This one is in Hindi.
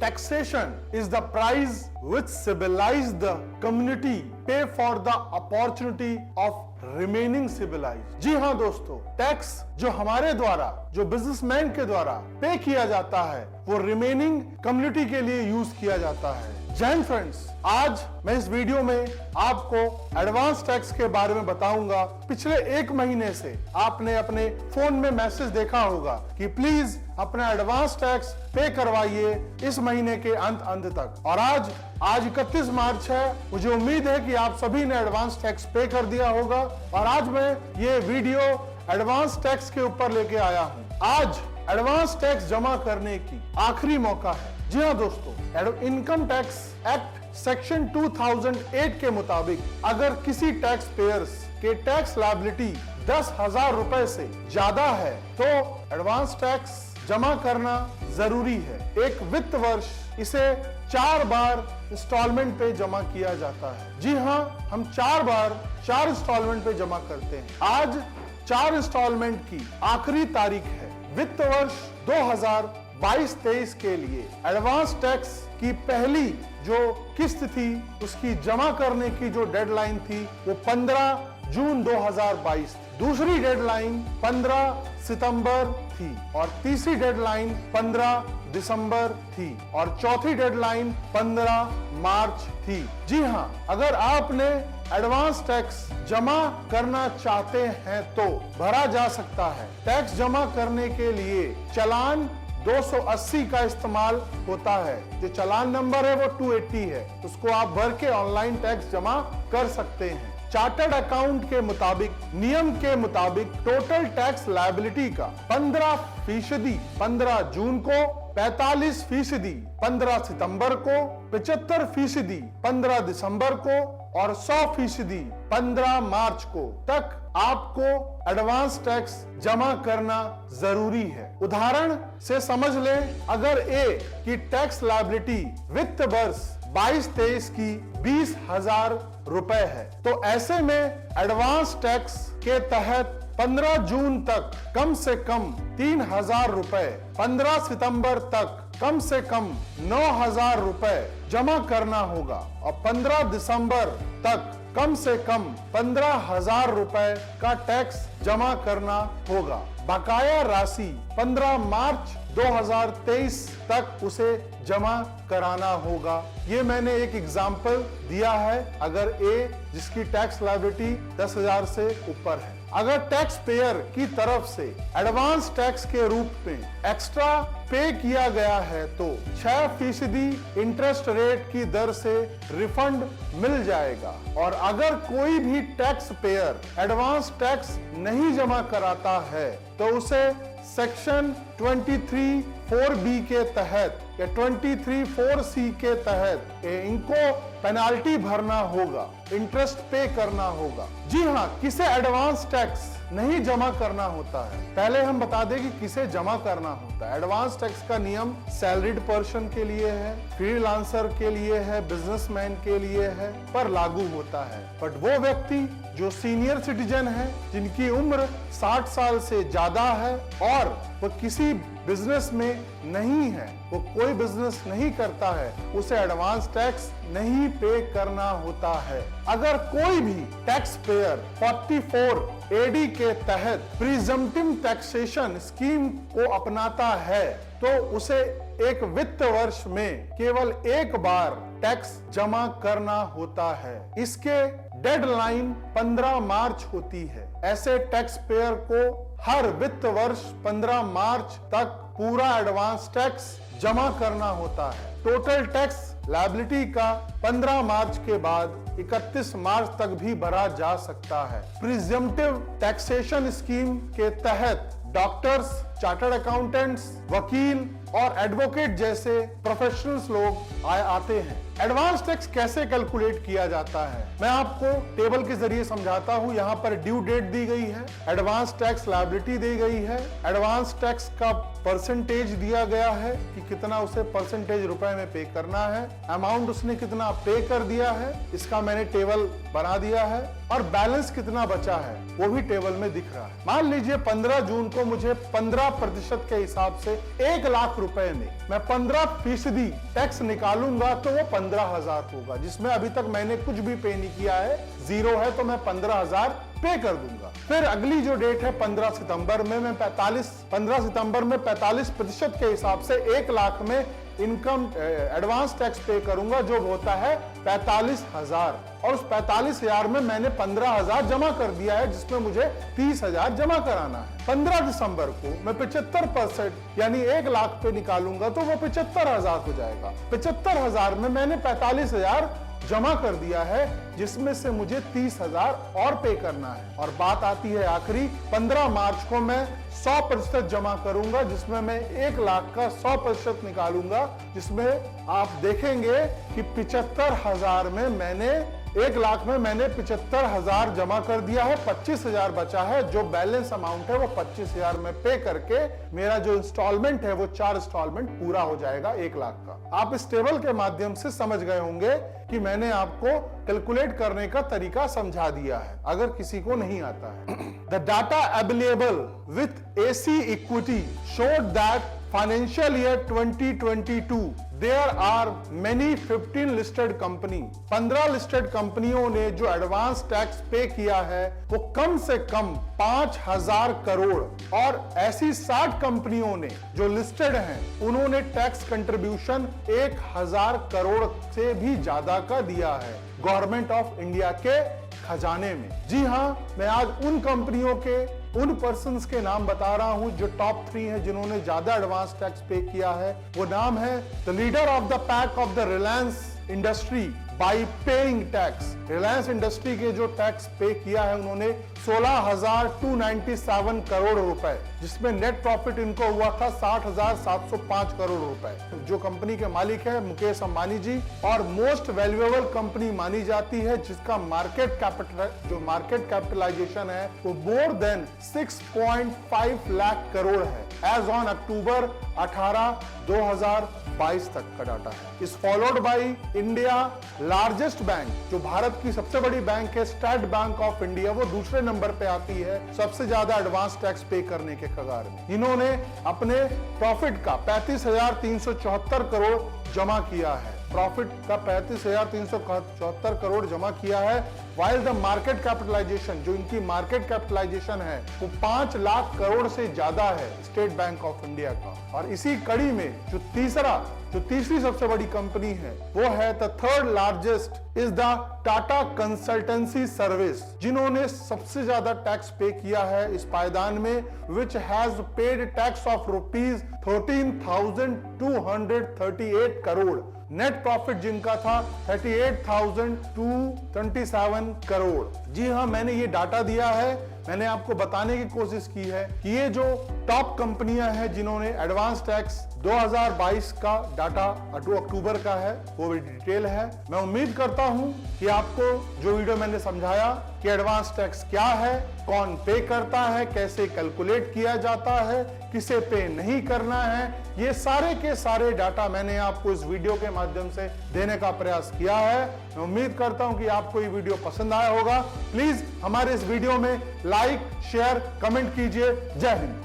taxation is the price which civilized the community pay for the opportunity of remaining civilized। जी हाँ दोस्तों, टैक्स जो हमारे द्वारा, जो बिजनेसमैन के द्वारा पे किया जाता है, वो रिमेनिंग कम्युनिटी के लिए यूज किया जाता है। जय हिंद फ्रेंड्स, आज मैं इस वीडियो में आपको एडवांस टैक्स के बारे में बताऊंगा। पिछले 1 महीने से आपने अपने फोन में मैसेज देखा होगा कि प्लीज अपना एडवांस टैक्स पे करवाइए इस महीने के अंत तक। और आज 31 मार्च है। मुझे उम्मीद है कि आप सभी ने एडवांस टैक्स पे कर दिया होगा और आज मैं ये वीडियो एडवांस टैक्स के ऊपर लेके आया हूँ। आज एडवांस टैक्स जमा करने की आखिरी मौका है। जी हाँ दोस्तों, इनकम टैक्स एक्ट सेक्शन 2008 के मुताबिक अगर किसी टैक्स पेयर्स के टैक्स लायबिलिटी 10,000 रुपए से ज्यादा है तो एडवांस टैक्स जमा करना जरूरी है। एक वित्त वर्ष इसे 4 बार इंस्टॉलमेंट पे जमा किया जाता है। जी हाँ, हम 4 बार 4 इंस्टॉलमेंट पे जमा करते हैं। आज 4 इंस्टॉलमेंट की आखिरी तारीख है। वित्त वर्ष 2022-23 के लिए एडवांस टैक्स की पहली जो किस्त थी उसकी जमा करने की जो डेडलाइन थी वो 15 जून 2022 थी। दूसरी डेडलाइन 15 सितंबर थी और तीसरी डेडलाइन 15 दिसंबर थी और चौथी डेडलाइन 15 मार्च थी। जी हाँ, अगर आपने एडवांस टैक्स जमा करना चाहते हैं तो भरा जा सकता है। टैक्स जमा करने के लिए चालान 280 का इस्तेमाल होता है। जो चालान नंबर है वो 280 है, उसको आप भर के ऑनलाइन टैक्स जमा कर सकते हैं। चार्टर्ड अकाउंट के मुताबिक, नियम के मुताबिक टोटल टैक्स लायबिलिटी का 15% 15 जून को, 45% 15 सितंबर को, 75% 15 दिसंबर को और 100% 15 मार्च को तक आपको एडवांस टैक्स जमा करना जरूरी है। उदाहरण से समझ लें, अगर ए की टैक्स लायबिलिटी वित्त वर्ष 22-23 की 20,000 रुपए है तो ऐसे में एडवांस टैक्स के तहत 15 जून तक कम से कम 3,000 रुपए, 15 सितंबर तक कम से कम 9,000 रुपए जमा करना होगा और 15 दिसंबर तक कम से कम 15,000 रुपए का टैक्स जमा करना होगा। बकाया राशि 15 मार्च 2023 तक उसे जमा कराना होगा। ये मैंने एक एग्जाम्पल दिया है। अगर ए जिसकी टैक्स लायबिलिटी 10,000 से ऊपर है, अगर टैक्स पेयर की तरफ से एडवांस टैक्स के रूप में एक्स्ट्रा पे किया गया है तो 6% इंटरेस्ट रेट की दर से रिफंड मिल जाएगा। और अगर कोई भी टैक्स पेयर एडवांस टैक्स नहीं जमा कराता है तो उसे सेक्शन 23(4)B के तहत या 23(4)C के तहत इनको पेनाल्टी भरना होगा, इंटरेस्ट पे करना होगा। जी हाँ, किसे एडवांस टैक्स नहीं जमा करना होता है, पहले हम बता दें कि किसे जमा करना होता है। एडवांस टैक्स का नियम सैलरीड पर्सन के लिए है, फ्रीलांसर के लिए है, बिजनेसमैन के लिए है, पर लागू होता है। बट वो व्यक्ति जो सीनियर सिटीजन है, जिनकी उम्र 60 साल से ज्यादा है और वो किसी बिजनेस में नहीं है, वो कोई बिजनेस नहीं करता है, उसे एडवांस टैक्स नहीं पे करना होता है। अगर कोई भी टैक्स पेयर 44AD के तहत प्रिजम्पटिव टैक्सेशन स्कीम को अपनाता है तो उसे एक वित्त वर्ष में केवल 1 बार टैक्स जमा करना होता है। इसके डेडलाइन 15 मार्च होती है। ऐसे टैक्स पेयर को हर वित्त वर्ष 15 मार्च तक पूरा एडवांस टैक्स जमा करना होता है। टोटल टैक्स लायबिलिटी का 15 मार्च के बाद 31 मार्च तक भी भरा जा सकता है। प्रिजम्पटिव टैक्सेशन स्कीम के तहत डॉक्टर्स, चार्टर्ड अकाउंटेंट्स, वकील और एडवोकेट जैसे प्रोफेशनल्स लोग आते हैं। एडवांस टैक्स कैसे कैलकुलेट किया जाता है मैं आपको टेबल के जरिए समझाता हूं। यहाँ पर ड्यू डेट दी गई है, एडवांस टैक्स लायबिलिटी दी गई है, एडवांस टैक्स का परसेंटेज दिया गया है कि कितना उसे परसेंटेज रुपए में पे करना है, अमाउंट उसने कितना पे कर दिया है, इसका मैंने टेबल बना दिया है और बैलेंस कितना बचा है वो भी टेबल में दिख रहा है। मान लीजिए 15 जून को मुझे 15% के हिसाब से 1 लाख रुपए में मैं 15% टैक्स निकालूंगा तो वो 15,000 होगा, जिसमें अभी तक मैंने कुछ भी पे नहीं किया है, जीरो है, तो मैं 15,000 पे कर दूंगा। फिर अगली जो डेट है 15 सितंबर में मैं 45% के हिसाब से 1 लाख में इनकम एडवांस टैक्स पे करूंगा, जो होता है 45,000। और उस 45,000 में मैंने 15,000 जमा कर दिया है, जिसमें मुझे 30,000 जमा कराना है। 15 दिसंबर को मैं 75% यानी 1 लाख पे निकालूंगा तो वो 75,000 हो जाएगा। 75,000 में मैंने 45,000 जमा कर दिया है, जिसमें से मुझे 30,000 और पे करना है। और बात आती है आखिरी 15 मार्च को मैं 100% जमा करूंगा, जिसमें मैं 1 लाख का 100% निकालूंगा, जिसमें आप देखेंगे कि 75,000 में मैंने 1 लाख में मैंने 75,000 जमा कर दिया है, 25,000 बचा है। जो बैलेंस अमाउंट है वो 25,000 में पे करके मेरा जो इंस्टॉलमेंट है वो 4 इंस्टॉलमेंट पूरा हो जाएगा 1 लाख का। आप इस टेबल के माध्यम से समझ गए होंगे कि मैंने आपको कैलकुलेट करने का तरीका समझा दिया है, अगर किसी को नहीं आता है। The data available with AC equity showed that financial year 2022 there are many 15 listed company, 15 listed कंपनियों ने जो एडवांस टैक्स पे किया है वो कम से कम 5,000 करोड़, और ऐसी 60 कंपनियों ने जो लिस्टेड हैं उन्होंने टैक्स कंट्रीब्यूशन 1,000 करोड़ से भी ज्यादा का दिया है गवर्नमेंट ऑफ इंडिया के खजाने में। जी हां, मैं आज उन कंपनियों के, उन पर्सन्स के नाम बता रहा हूं जो टॉप 3 हैं जिन्होंने ज्यादा एडवांस टैक्स पे किया है। वो नाम है the leader of the pack of the Reliance industry by paying tax. Reliance industry के जो टैक्स पे किया है उन्होंने 16,297 करोड़ रुपए, जिसमें नेट प्रॉफिट इनको हुआ था 60,705 करोड़ रुपए। जो कंपनी के मालिक है मुकेश अंबानी जी, और मोस्ट वैल्यूएबल कंपनी मानी जाती है, जिसका मार्केट कैपिटलाइजेशन है वो मोर देन 6.5 लाख करोड़ है एज ऑन अक्टूबर 18, 2022 तक का डाटा है। इस followed by India largest bank, जो भारत की सबसे बड़ी बैंक है, स्टेट बैंक ऑफ इंडिया, वो दूसरे नंबर पे आती है सबसे ज्यादा एडवांस टैक्स पे करने के कगार में। इन्होंने अपने प्रॉफिट का 35,374 करोड़ जमा किया है, प्रॉफिट का 35,374 करोड़ जमा किया है। वाइल द मार्केट कैपिटलाइजेशन, जो इनकी मार्केट कैपिटलाइजेशन है वो 5 लाख करोड़ से ज्यादा है स्टेट बैंक ऑफ इंडिया का। और इसी कड़ी में जो तीसरी सबसे बड़ी कंपनी है वो है the third largest is the Tata consultancy service, जिन्होंने सबसे ज्यादा टैक्स पे किया है इस पायदान में, which has paid tax of rupees 13,238 crore. Net profit जिनका था 38,227 करोड़। जी हां, मैंने ये डाटा दिया है, मैंने आपको बताने की कोशिश की है कि ये जो टॉप कंपनियां हैं जिन्होंने एडवांस टैक्स 2022 का डाटा अक्टूबर का है वो भी डिटेल है। मैं उम्मीद करता हूं कि आपको जो वीडियो मैंने समझाया कि एडवांस टैक्स क्या है, कौन पे करता है, कैसे कैलकुलेट किया जाता है, किसे पे नहीं करना है, ये सारे के सारे डाटा मैंने आपको इस वीडियो के माध्यम से देने का प्रयास किया है। मैं उम्मीद करता हूं कि आपको ये वीडियो पसंद आया होगा। प्लीज हमारे इस वीडियो में लाइक, शेयर, कमेंट कीजिए। जय हिंद।